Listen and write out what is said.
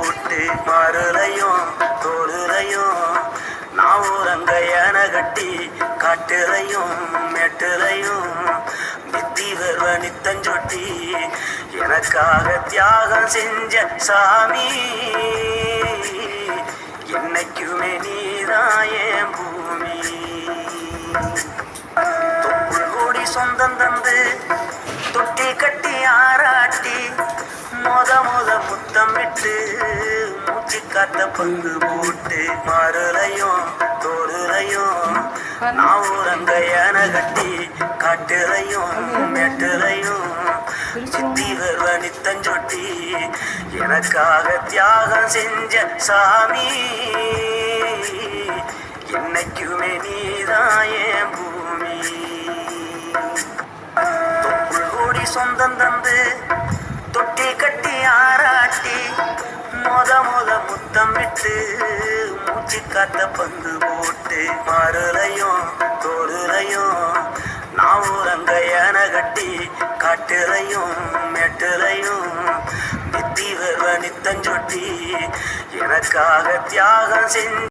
போட்டு மருளையும் தோளுலையும் நான் ஊரங்க என கட்டி காட்டுலையும் மெட்டுலையும் நித்தி வருவ நித்தஞ்சொட்டி எனக்காக தியாகம் செஞ்ச சாமி என்னைக்குமே நீதான் என் பூமி. தொப்புள் கூடி சொந்தம் தந்து தொட்டி கட்டி ஆராட்டி மொத முத்தமிட்டு மூச்சு காத்த பங்கு போட்டு மருளையும் தோளுலையும் நான் ஊரங்க என கட்டி காட்டுலையும் மெட்டுலையும் சித்தி வருவ நித்தஞ்சொட்டி எனக்காக தியாகம் செஞ்ச சாமி என்னைக்குமே நீதான் என் பூமி. தொப்புள் கூடி சொந்தம் தந்து தொட்டி கட்டி ஆராட்டி மொத முத்தமிட்டு மூச்சு காத்த பங்கு போட்டு மருளையும் தோளுலையும் நான் ஊரங்க என கட்டி காட்டுலையும் மெட்டுலையும் நித்தி வருவ நித்தஞ்சொட்டி எனக்காக தியாகம் செஞ்ச